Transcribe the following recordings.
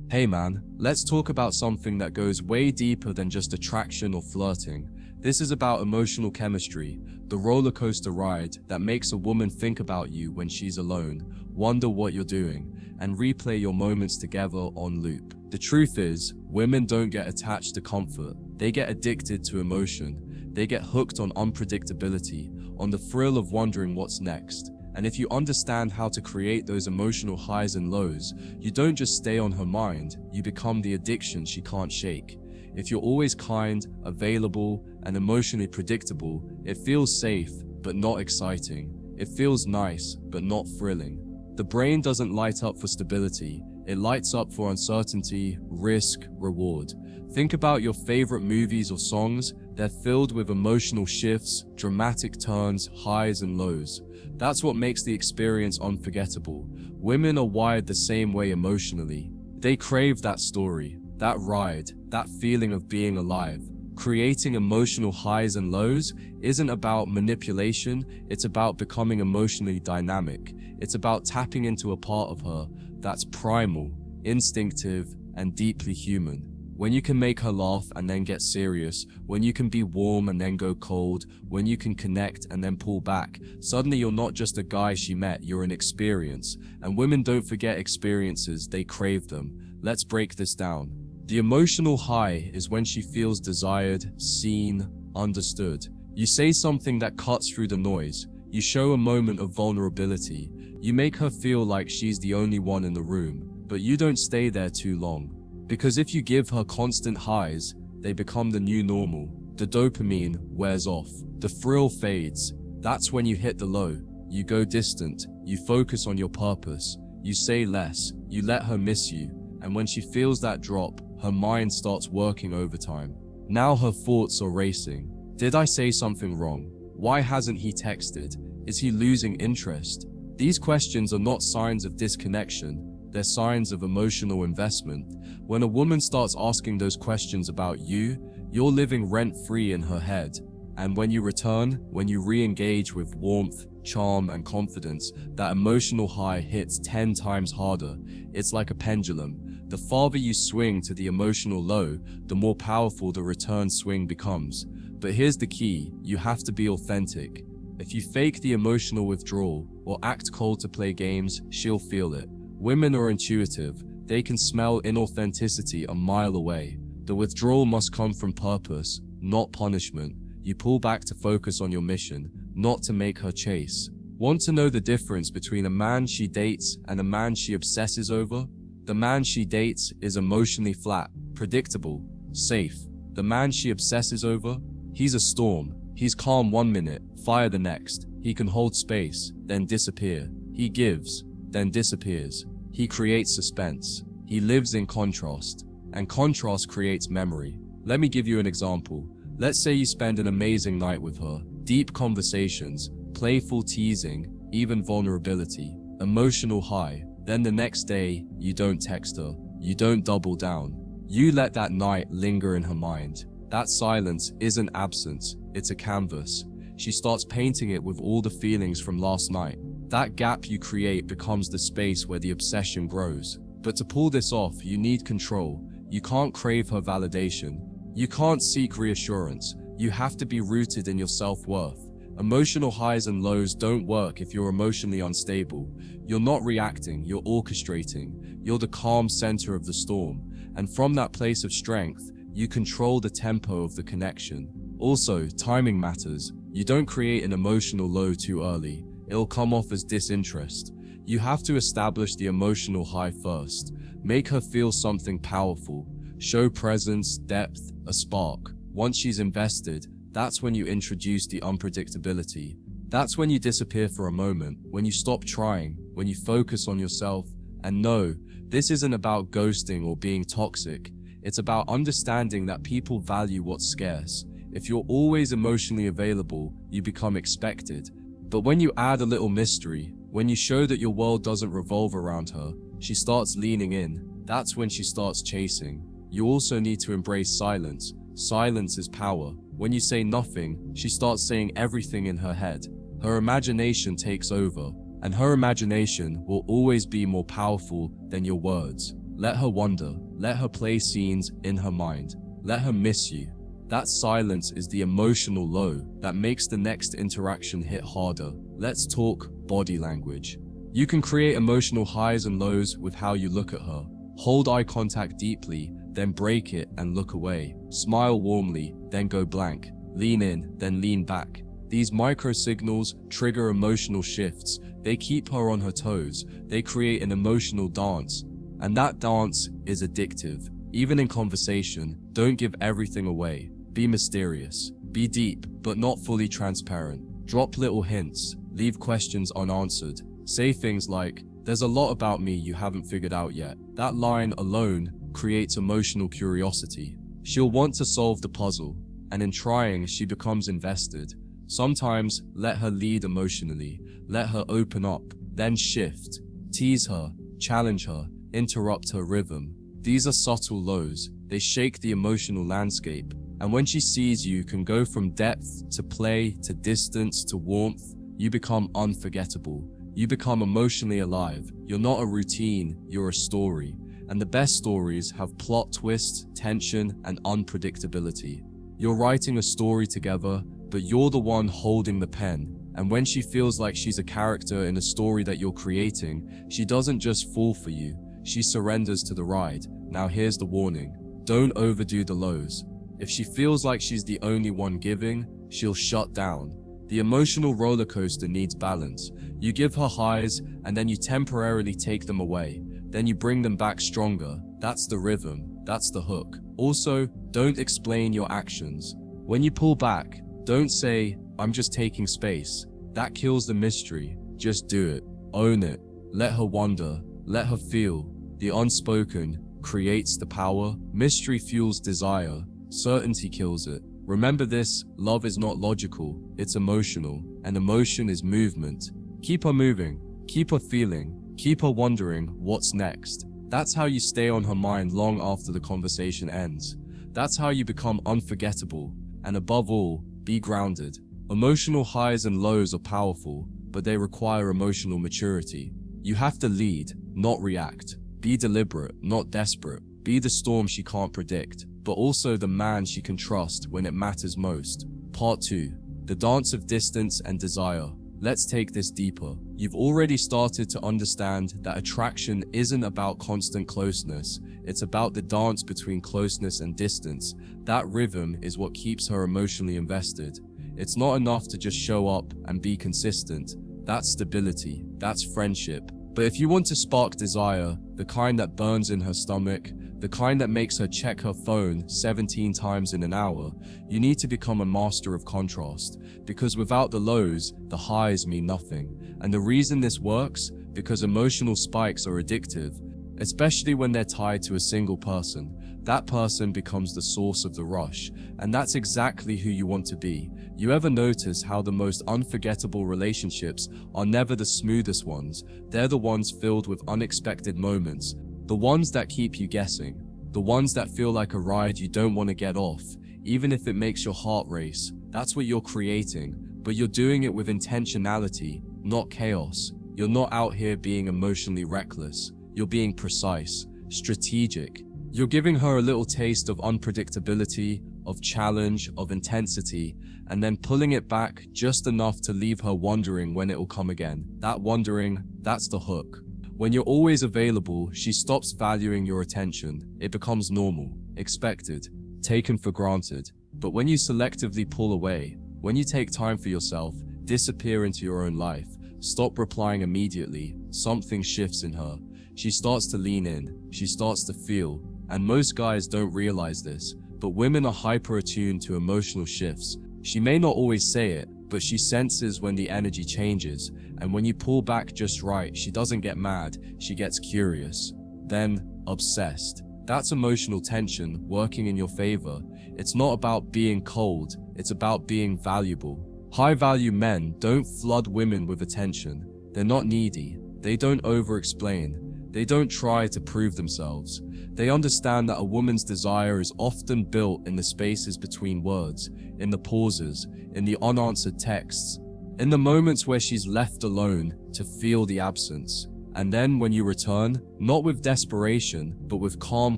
Hey man, let's talk about something that goes way deeper than just attraction or flirting. This is about emotional chemistry, the roller coaster ride that makes a woman think about you when she's alone, wonder what you're doing, and replay your moments together on loop. The truth is, women don't get attached to comfort, they get addicted to emotion. They get hooked on unpredictability, on the thrill of wondering what's next. And if you understand how to create those emotional highs and lows, you don't just stay on her mind, you become the addiction she can't shake. If you're always kind, available, and emotionally predictable, it feels safe, but not exciting. It feels nice, but not thrilling. The brain doesn't light up for stability, it lights up for uncertainty, risk, reward. Think about your favorite movies or songs. They're filled with emotional shifts, dramatic turns, highs and lows. That's what makes the experience unforgettable. Women are wired the same way emotionally. They crave that story, that ride, that feeling of being alive. Creating emotional highs and lows isn't about manipulation, it's about becoming emotionally dynamic. It's about tapping into a part of her that's primal, instinctive, and deeply human. When you can make her laugh and then get serious, when you can be warm and then go cold, when you can connect and then pull back, suddenly you're not just a guy she met, you're an experience. And women don't forget experiences, they crave them. Let's break this down. The emotional high is when she feels desired, seen, understood. You say something that cuts through the noise. You show a moment of vulnerability. You make her feel like she's the only one in the room, but you don't stay there too long. Because if you give her constant highs, they become the new normal. The dopamine wears off. The thrill fades. That's when you hit the low. You go distant. You focus on your purpose. You say less. You let her miss you. And when she feels that drop, her mind starts working overtime. Now her thoughts are racing. Did I say something wrong? Why hasn't he texted? Is he losing interest? These questions are not signs of disconnection. They're signs of emotional investment. When a woman starts asking those questions about you, you're living rent-free in her head. And when you return, when you re-engage with warmth, charm, and confidence, that emotional high hits 10 times harder. It's like a pendulum. The farther you swing to the emotional low, the more powerful the return swing becomes. But here's the key, you have to be authentic. If you fake the emotional withdrawal or act cold to play games, she'll feel it. Women are intuitive. They can smell inauthenticity a mile away. The withdrawal must come from purpose, not punishment. You pull back to focus on your mission, not to make her chase. Want to know the difference between a man she dates and a man she obsesses over? The man she dates is emotionally flat, predictable, safe. The man she obsesses over? He's a storm. He's calm 1 minute, fire the next. He can hold space, then disappear. He gives, then disappears. He creates suspense. He lives in contrast. And contrast creates memory. Let me give you an example. Let's say you spend an amazing night with her. Deep conversations, playful teasing, even vulnerability, emotional high. Then the next day, you don't text her. You don't double down. You let that night linger in her mind. That silence isn't absence, it's a canvas. She starts painting it with all the feelings from last night. That gap you create becomes the space where the obsession grows. But to pull this off, you need control. You can't crave her validation. You can't seek reassurance. You have to be rooted in your self-worth. Emotional highs and lows don't work if you're emotionally unstable. You're not reacting, you're orchestrating. You're the calm center of the storm. And from that place of strength, you control the tempo of the connection. Also, timing matters. You don't create an emotional low too early. It'll come off as disinterest. You have to establish the emotional high first. Make her feel something powerful. Show presence, depth, a spark. Once she's invested, that's when you introduce the unpredictability. That's when you disappear for a moment, when you stop trying, when you focus on yourself. And no, this isn't about ghosting or being toxic. It's about understanding that people value what's scarce. If you're always emotionally available, you become expected. But when you add a little mystery, when you show that your world doesn't revolve around her, she starts leaning in. That's when she starts chasing. You also need to embrace silence. Silence is power. When you say nothing, she starts saying everything in her head. Her imagination takes over, and her imagination will always be more powerful than your words. Let her wonder. Let her play scenes in her mind. Let her miss you. That silence is the emotional low that makes the next interaction hit harder. Let's talk body language. You can create emotional highs and lows with how you look at her. Hold eye contact deeply, then break it and look away. Smile warmly, then go blank. Lean in, then lean back. These micro signals trigger emotional shifts. They keep her on her toes. They create an emotional dance. And that dance is addictive. Even in conversation, don't give everything away. Be mysterious. Be deep, but not fully transparent. Drop little hints. Leave questions unanswered. Say things like, "There's a lot about me you haven't figured out yet." That line alone creates emotional curiosity. She'll want to solve the puzzle, and in trying, she becomes invested. Sometimes, let her lead emotionally. Let her open up, then shift. Tease her, challenge her, interrupt her rhythm. These are subtle lows. They shake the emotional landscape. And when she sees you can go from depth to play to distance to warmth, you become unforgettable. You become emotionally alive. You're not a routine, you're a story. And the best stories have plot twists, tension, and unpredictability. You're writing a story together, but you're the one holding the pen. And when she feels like she's a character in a story that you're creating, she doesn't just fall for you, she surrenders to the ride. Now here's the warning. Don't overdo the lows. If she feels like she's the only one giving, she'll shut down. The emotional roller coaster needs balance. You give her highs, and then you temporarily take them away. Then you bring them back stronger. That's the rhythm. That's the hook. Also, don't explain your actions. When you pull back, don't say, "I'm just taking space." That kills the mystery. Just do it. Own it. Let her wonder. Let her feel. The unspoken creates the power. Mystery fuels desire. Certainty kills it. Remember this, love is not logical, it's emotional, and emotion is movement. Keep her moving, keep her feeling, keep her wondering what's next. That's how you stay on her mind long after the conversation ends. That's how you become unforgettable, and above all, be grounded. Emotional highs and lows are powerful, but they require emotional maturity. You have to lead, not react. Be deliberate, not desperate. Be the storm she can't predict, but also the man she can trust when it matters most. Part 2. The dance of distance and desire. Let's take this deeper. You've already started to understand that attraction isn't about constant closeness. It's about the dance between closeness and distance. That rhythm is what keeps her emotionally invested. It's not enough to just show up and be consistent. That's stability. That's friendship. But if you want to spark desire, the kind that burns in her stomach, the kind that makes her check her phone 17 times in an hour, you need to become a master of contrast. Because without the lows, the highs mean nothing. And the reason this works? Because emotional spikes are addictive, especially when they're tied to a single person. That person becomes the source of the rush, and that's exactly who you want to be. You ever notice how the most unforgettable relationships are never the smoothest ones? They're the ones filled with unexpected moments, the ones that keep you guessing, the ones that feel like a ride you don't want to get off, even if it makes your heart race. That's what you're creating, but you're doing it with intentionality, not chaos. You're not out here being emotionally reckless. You're being precise, strategic. You're giving her a little taste of unpredictability, of challenge, of intensity, and then pulling it back just enough to leave her wondering when it will come again. That wondering, that's the hook. When you're always available, she stops valuing your attention. It becomes normal, expected, taken for granted. But when you selectively pull away, when you take time for yourself, disappear into your own life, stop replying immediately, something shifts in her. She starts to lean in, she starts to feel, and most guys don't realize this, but women are hyper-attuned to emotional shifts. She may not always say it, but she senses when the energy changes, and when you pull back just right, she doesn't get mad, she gets curious. Then, obsessed. That's emotional tension working in your favor. It's not about being cold, it's about being valuable. High-value men don't flood women with attention. They're not needy. They don't over-explain. They don't try to prove themselves. They understand that a woman's desire is often built in the spaces between words, in the pauses, in the unanswered texts, in the moments where she's left alone to feel the absence. And then when you return, not with desperation, but with calm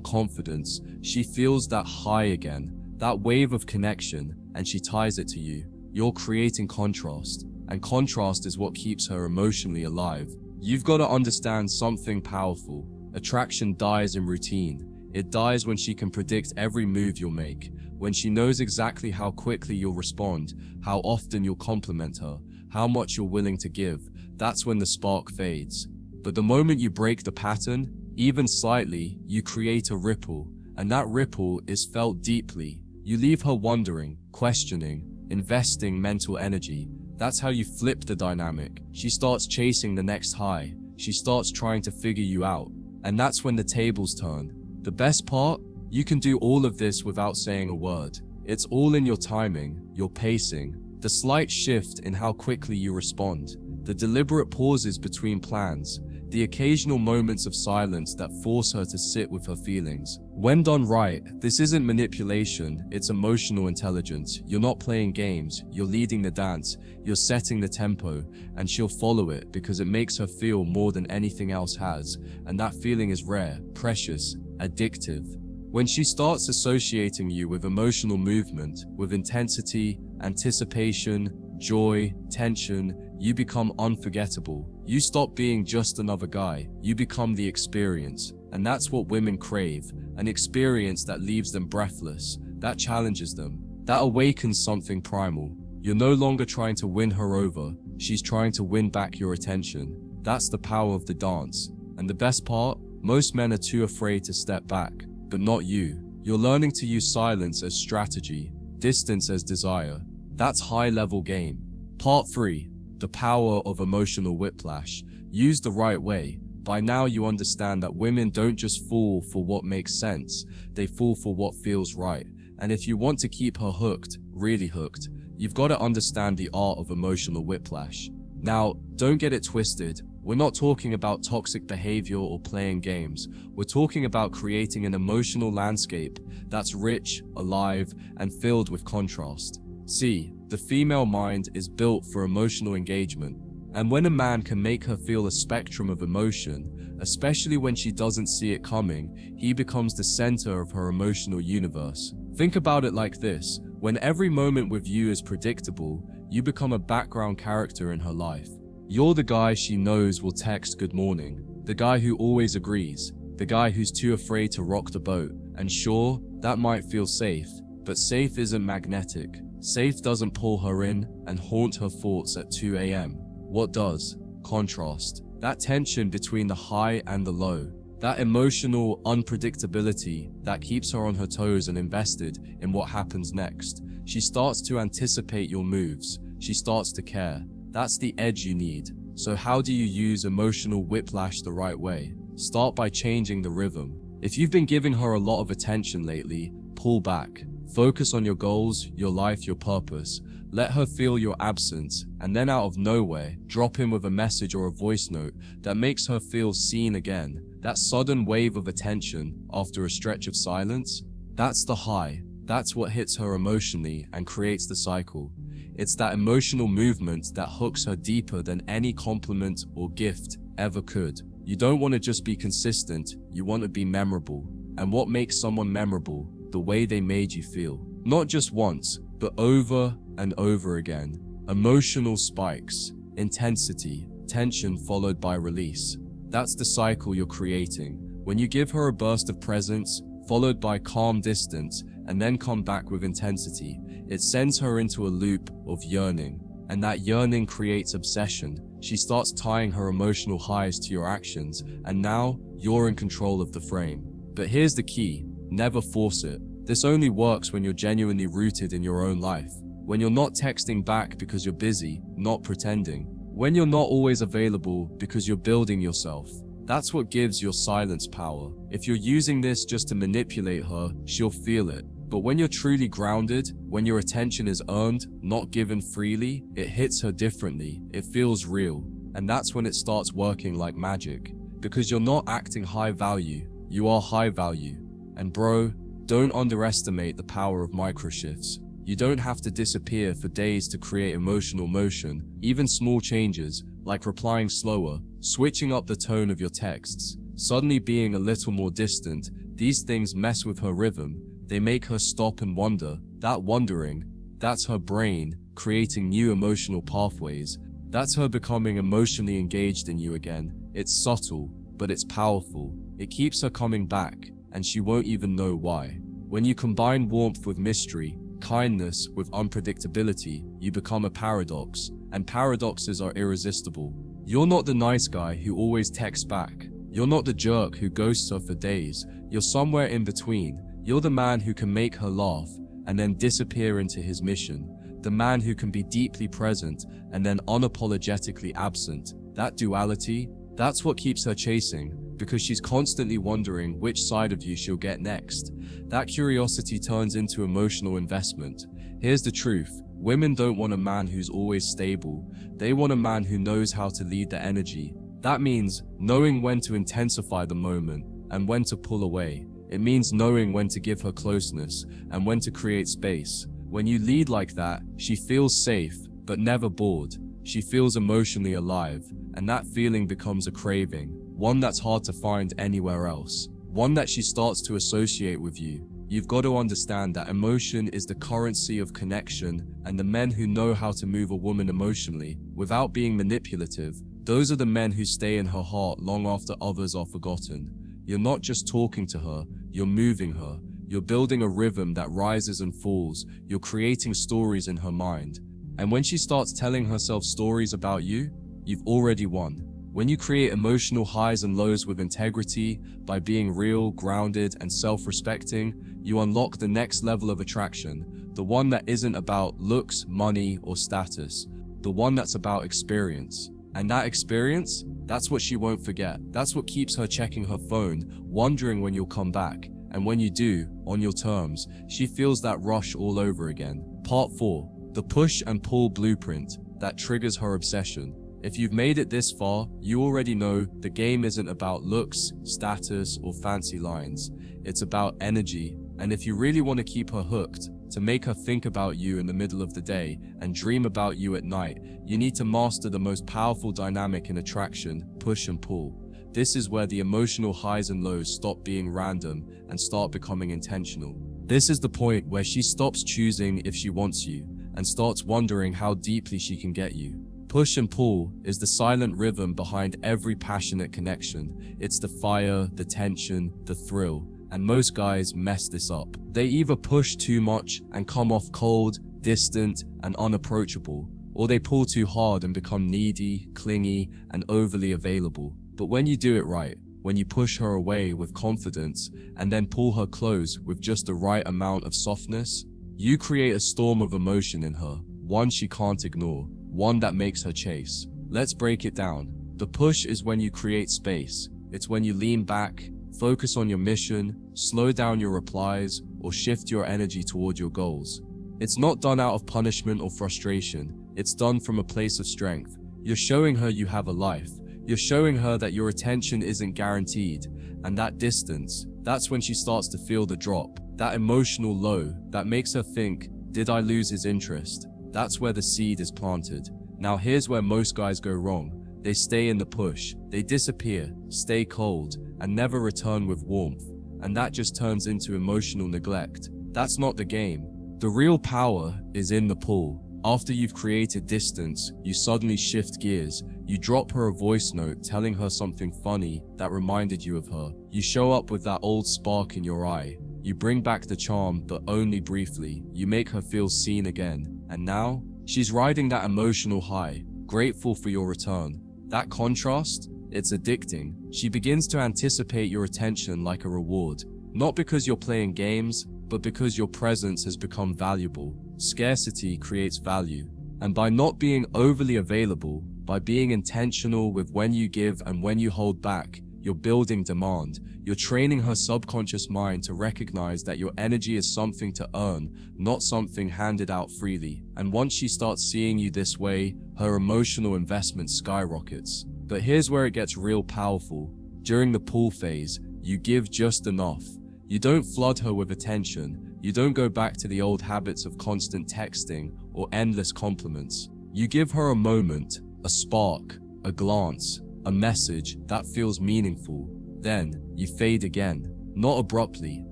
confidence, she feels that high again, that wave of connection, and she ties it to you. You're creating contrast, and contrast is what keeps her emotionally alive. You've got to understand something powerful. Attraction dies in routine. It dies when she can predict every move you'll make, when she knows exactly how quickly you'll respond, how often you'll compliment her, how much you're willing to give. That's when the spark fades. But the moment you break the pattern, even slightly, you create a ripple, and that ripple is felt deeply. You leave her wondering, questioning, investing mental energy. That's how you flip the dynamic. She starts chasing the next high. She starts trying to figure you out. And that's when the tables turn. The best part? You can do all of this without saying a word. It's all in your timing, your pacing, the slight shift in how quickly you respond, the deliberate pauses between plans, the occasional moments of silence that force her to sit with her feelings. When done right, this isn't manipulation, it's emotional intelligence. You're not playing games, you're leading the dance, you're setting the tempo, and she'll follow it because it makes her feel more than anything else has, and that feeling is rare, precious, addictive. When she starts associating you with emotional movement, with intensity, anticipation, joy, tension, you become unforgettable. You stop being just another guy, you become the experience. And that's what women crave, an experience that leaves them breathless, that challenges them, that awakens something primal. You're no longer trying to win her over, she's trying to win back your attention. That's the power of the dance. And the best part? Most men are too afraid to step back, but not you. You're learning to use silence as strategy, distance as desire. That's high-level game. Part 3. The power of emotional whiplash. Used the right way. By now you understand that women don't just fall for what makes sense, they fall for what feels right. And if you want to keep her hooked, really hooked, you've got to understand the art of emotional whiplash. Now, don't get it twisted. We're not talking about toxic behavior or playing games. We're talking about creating an emotional landscape that's rich, alive, and filled with contrast. See, the female mind is built for emotional engagement. And when a man can make her feel a spectrum of emotion, especially when she doesn't see it coming, he becomes the center of her emotional universe. Think about it like this. When every moment with you is predictable, you become a background character in her life. You're the guy she knows will text good morning, the guy who always agrees, the guy who's too afraid to rock the boat. And sure, that might feel safe, but safe isn't magnetic. Safe doesn't pull her in and haunt her thoughts at 2 a.m. What does? Contrast. That tension between the high and the low. That emotional unpredictability that keeps her on her toes and invested in what happens next. She starts to anticipate your moves. She starts to care. That's the edge you need. So how do you use emotional whiplash the right way? Start by changing the rhythm. If you've been giving her a lot of attention lately, pull back. Focus on your goals, your life, your purpose. Let her feel your absence, and then out of nowhere, drop in with a message or a voice note that makes her feel seen again. That sudden wave of attention after a stretch of silence, that's the high. That's what hits her emotionally and creates the cycle. It's that emotional movement that hooks her deeper than any compliment or gift ever could. You don't want to just be consistent, you want to be memorable. And what makes someone memorable? The way they made you feel. Not just once, but over and over again. Emotional spikes, intensity, tension followed by release. That's the cycle you're creating. When you give her a burst of presence, followed by calm distance, and then come back with intensity, it sends her into a loop of yearning. And that yearning creates obsession. She starts tying her emotional highs to your actions, and now you're in control of the frame. But here's the key. Never force it. This only works when you're genuinely rooted in your own life. When you're not texting back because you're busy, not pretending. When you're not always available because you're building yourself. That's what gives your silence power. If you're using this just to manipulate her, she'll feel it. But when you're truly grounded, when your attention is earned, not given freely, it hits her differently. It feels real. And that's when it starts working like magic. Because you're not acting high value, you are high value. And bro, don't underestimate the power of microshifts. You don't have to disappear for days to create emotional motion. Even small changes, like replying slower, switching up the tone of your texts, suddenly being a little more distant, these things mess with her rhythm. They make her stop and wonder. That wondering, that's her brain creating new emotional pathways. That's her becoming emotionally engaged in you again. It's subtle, but it's powerful. It keeps her coming back, and she won't even know why. When you combine warmth with mystery, kindness with unpredictability, you become a paradox, and paradoxes are irresistible. You're not the nice guy who always texts back. You're not the jerk who ghosts her for days. You're somewhere in between. You're the man who can make her laugh and then disappear into his mission. The man who can be deeply present and then unapologetically absent. That duality, that's what keeps her chasing, because she's constantly wondering which side of you she'll get next. That curiosity turns into emotional investment. Here's the truth. Women don't want a man who's always stable. They want a man who knows how to lead the energy. That means knowing when to intensify the moment and when to pull away. It means knowing when to give her closeness and when to create space. When you lead like that, she feels safe, but never bored. She feels emotionally alive, and that feeling becomes a craving, one that's hard to find anywhere else, one that she starts to associate with you. You've got to understand that emotion is the currency of connection, and the men who know how to move a woman emotionally without being manipulative, those are the men who stay in her heart long after others are forgotten. You're not just talking to her, you're moving her. You're building a rhythm that rises and falls. You're creating stories in her mind. And when she starts telling herself stories about you, you've already won. When you create emotional highs and lows with integrity, by being real, grounded, and self-respecting, you unlock the next level of attraction, the one that isn't about looks, money, or status, the one that's about experience. And that experience, that's what she won't forget. That's what keeps her checking her phone, wondering when you'll come back. And when you do, on your terms, she feels that rush all over again. Part 4. The push and pull blueprint that triggers her obsession. If you've made it this far, you already know the game isn't about looks, status, or fancy lines. It's about energy. And if you really want to keep her hooked, to make her think about you in the middle of the day and dream about you at night, you need to master the most powerful dynamic in attraction, push and pull. This is where the emotional highs and lows stop being random and start becoming intentional. This is the point where she stops choosing if she wants you and starts wondering how deeply she can get you. Push and pull is the silent rhythm behind every passionate connection. It's the fire, the tension, the thrill, and most guys mess this up. They either push too much and come off cold, distant, and unapproachable, or they pull too hard and become needy, clingy, and overly available. But when you do it right, when you push her away with confidence and then pull her close with just the right amount of softness, you create a storm of emotion in her, one she can't ignore, one that makes her chase. Let's break it down. The push is when you create space. It's when you lean back, focus on your mission, slow down your replies, or shift your energy toward your goals. It's not done out of punishment or frustration. It's done from a place of strength. You're showing her you have a life. You're showing her that your attention isn't guaranteed, and that distance, that's when she starts to feel the drop, that emotional low that makes her think, did I lose his interest? That's where the seed is planted. Now here's where most guys go wrong. They stay in the push, they disappear, stay cold, and never return with warmth, and that just turns into emotional neglect. That's not the game. The real power is in the pull. After you've created distance, you suddenly shift gears. You drop her a voice note telling her something funny that reminded you of her. You show up with that old spark in your eye. You bring back the charm, but only briefly. You make her feel seen again. And now, she's riding that emotional high, grateful for your return. That contrast, it's addicting. She begins to anticipate your attention like a reward. Not because you're playing games, but because your presence has become valuable. Scarcity creates value. And by not being overly available, by being intentional with when you give and when you hold back, you're building demand. You're training her subconscious mind to recognize that your energy is something to earn, not something handed out freely. And once she starts seeing you this way, her emotional investment skyrockets. But here's where it gets real powerful. During the pull phase, you give just enough. You don't flood her with attention. You don't go back to the old habits of constant texting or endless compliments. You give her a moment, a spark, a glance, a message that feels meaningful. Then you fade again. Not abruptly,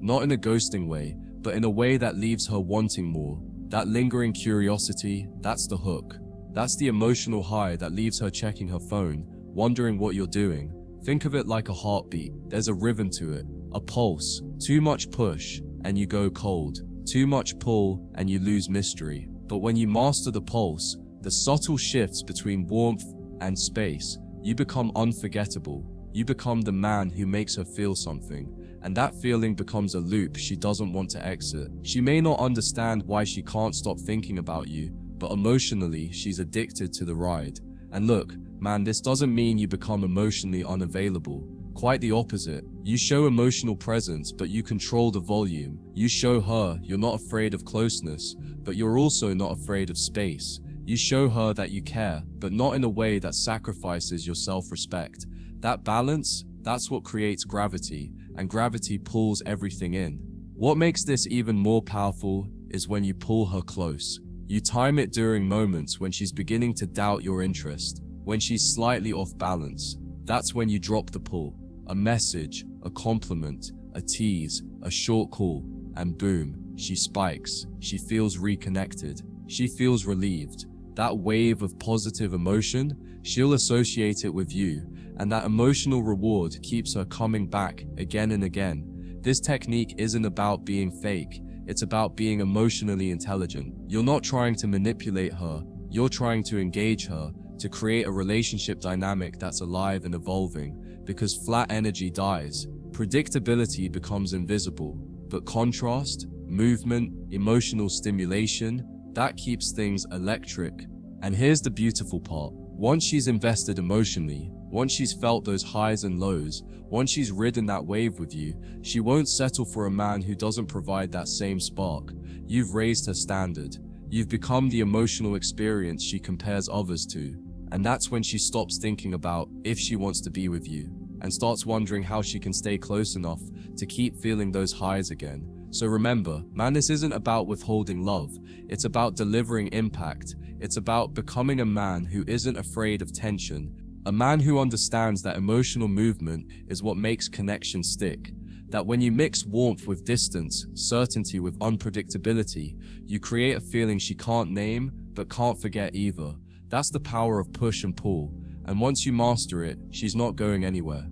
not in a ghosting way, but in a way that leaves her wanting more. That lingering curiosity, that's the hook. That's the emotional high that leaves her checking her phone, wondering what you're doing. Think of it like a heartbeat. There's a rhythm to it, a pulse. Too much push, and you go cold. Too much pull, and you lose mystery. But when you master the pulse, the subtle shifts between warmth and space, you become unforgettable. You become the man who makes her feel something. And that feeling becomes a loop she doesn't want to exit. She may not understand why she can't stop thinking about you, but emotionally, she's addicted to the ride. And look, man, this doesn't mean you become emotionally unavailable. Quite the opposite. You show emotional presence, but you control the volume. You show her you're not afraid of closeness, but you're also not afraid of space. You show her that you care, but not in a way that sacrifices your self-respect. That balance, that's what creates gravity, and gravity pulls everything in. What makes this even more powerful is when you pull her close. You time it during moments when she's beginning to doubt your interest, when she's slightly off balance. That's when you drop the pull. A message, a compliment, a tease, a short call, and boom, she spikes. She feels reconnected. She feels relieved. That wave of positive emotion, she'll associate it with you, and that emotional reward keeps her coming back again and again. This technique isn't about being fake, it's about being emotionally intelligent. You're not trying to manipulate her, you're trying to engage her, to create a relationship dynamic that's alive and evolving, because flat energy dies. Predictability becomes invisible, but contrast, movement, emotional stimulation, that keeps things electric. And here's the beautiful part. Once she's invested emotionally, once she's felt those highs and lows, once she's ridden that wave with you, she won't settle for a man who doesn't provide that same spark. You've raised her standard. You've become the emotional experience she compares others to. And that's when she stops thinking about if she wants to be with you, and starts wondering how she can stay close enough to keep feeling those highs again. So remember, man, this isn't about withholding love. It's about delivering impact. It's about becoming a man who isn't afraid of tension. A man who understands that emotional movement is what makes connection stick. That when you mix warmth with distance, certainty with unpredictability, you create a feeling she can't name, but can't forget either. That's the power of push and pull. And once you master it, she's not going anywhere.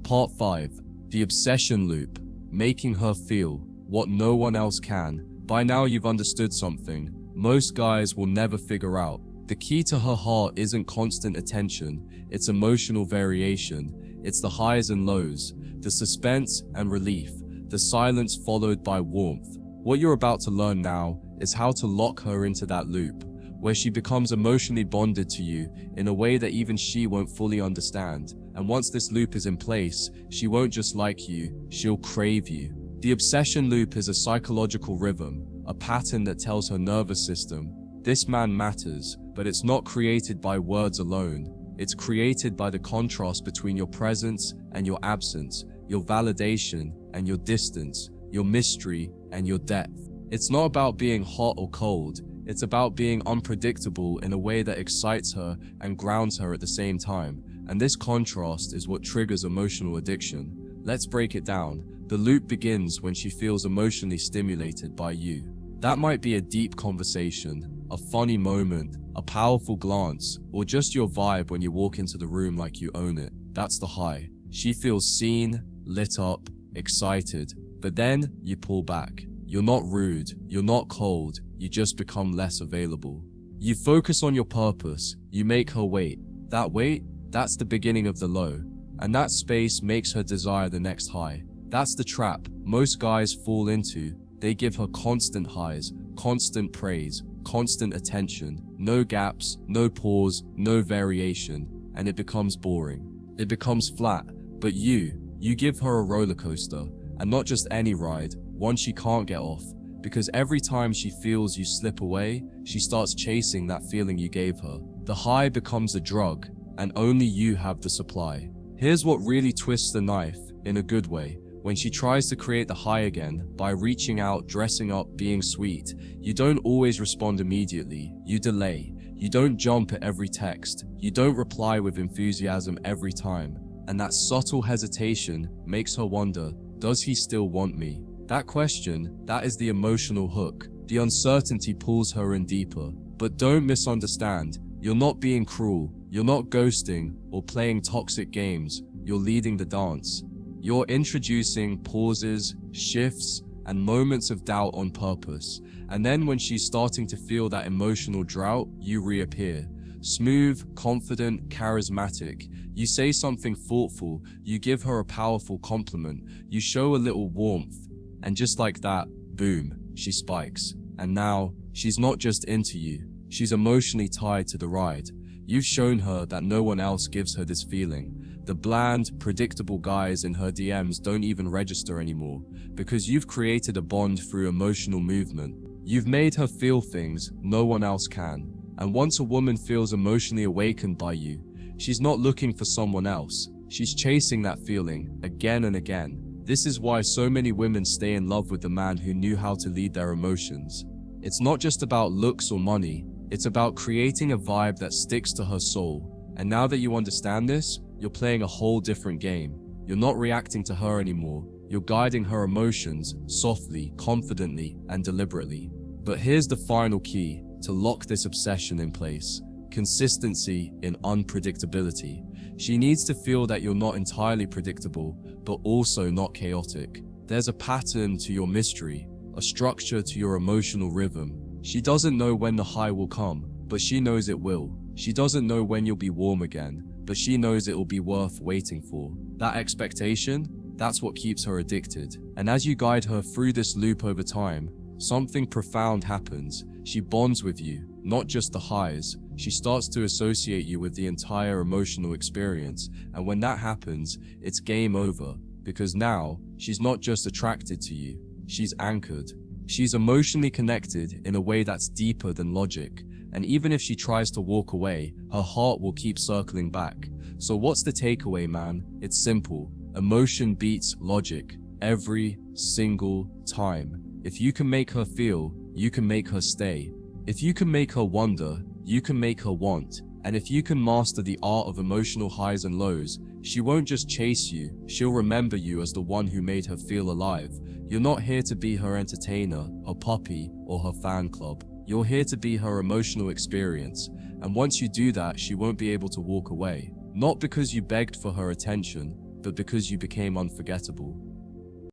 Part 5. The obsession loop. Making her feel what no one else can. By now you've understood something most guys will never figure out. The key to her heart isn't constant attention, it's emotional variation. It's the highs and lows, the suspense and relief, the silence followed by warmth. What you're about to learn now is how to lock her into that loop, where she becomes emotionally bonded to you in a way that even she won't fully understand. And once this loop is in place, she won't just like you, she'll crave you. The obsession loop is a psychological rhythm, a pattern that tells her nervous system, this man matters, but it's not created by words alone. It's created by the contrast between your presence and your absence, your validation and your distance, your mystery and your depth. It's not about being hot or cold, it's about being unpredictable in a way that excites her and grounds her at the same time. And this contrast is what triggers emotional addiction. Let's break it down. The loop begins when she feels emotionally stimulated by you. That might be a deep conversation, a funny moment, a powerful glance, or just your vibe when you walk into the room like you own it. That's the high. She feels seen, lit up, excited. But then you pull back. You're not rude, you're not cold, you just become less available. You focus on your purpose, you make her wait. That wait, that's the beginning of the low. And that space makes her desire the next high. That's the trap most guys fall into. They give her constant highs, constant praise, constant attention, no gaps, no pause, no variation, and it becomes boring. It becomes flat, but you give her a roller coaster, and not just any ride, one she can't get off, because every time she feels you slip away, she starts chasing that feeling you gave her. The high becomes a drug, and only you have the supply. Here's what really twists the knife, in a good way. When she tries to create the high again by reaching out, dressing up, being sweet, you don't always respond immediately. You delay. You don't jump at every text. You don't reply with enthusiasm every time. And that subtle hesitation makes her wonder, does he still want me? That question, that is the emotional hook. The uncertainty pulls her in deeper. But don't misunderstand. You're not being cruel. You're not ghosting or playing toxic games. You're leading the dance. You're introducing pauses, shifts, and moments of doubt on purpose. And then when she's starting to feel that emotional drought, you reappear. Smooth, confident, charismatic. You say something thoughtful. You give her a powerful compliment. You show a little warmth. And just like that, boom, she spikes. And now, she's not just into you. She's emotionally tied to the ride. You've shown her that no one else gives her this feeling. The bland, predictable guys in her DMs don't even register anymore, because you've created a bond through emotional movement. You've made her feel things no one else can. And once a woman feels emotionally awakened by you, she's not looking for someone else. She's chasing that feeling again and again. This is why so many women stay in love with the man who knew how to lead their emotions. It's not just about looks or money. It's about creating a vibe that sticks to her soul. And now that you understand this, you're playing a whole different game. You're not reacting to her anymore. You're guiding her emotions softly, confidently, and deliberately. But here's the final key to lock this obsession in place: consistency in unpredictability. She needs to feel that you're not entirely predictable, but also not chaotic. There's a pattern to your mystery, a structure to your emotional rhythm. She doesn't know when the high will come, but she knows it will. She doesn't know when you'll be warm again, but she knows it will be worth waiting for. That expectation, that's what keeps her addicted. And as you guide her through this loop over time, something profound happens. She bonds with you, not just the highs. She starts to associate you with the entire emotional experience. And when that happens, it's game over, because now she's not just attracted to you, she's anchored. She's emotionally connected in a way that's deeper than logic. And even if she tries to walk away, her heart will keep circling back. So what's the takeaway, man? It's simple. Emotion beats logic every single time. If you can make her feel, you can make her stay. If you can make her wonder, you can make her want. And if you can master the art of emotional highs and lows, she won't just chase you, she'll remember you as the one who made her feel alive. You're not here to be her entertainer, her puppy, or her fan club. You're here to be her emotional experience. And once you do that, she won't be able to walk away. Not because you begged for her attention, but because you became unforgettable.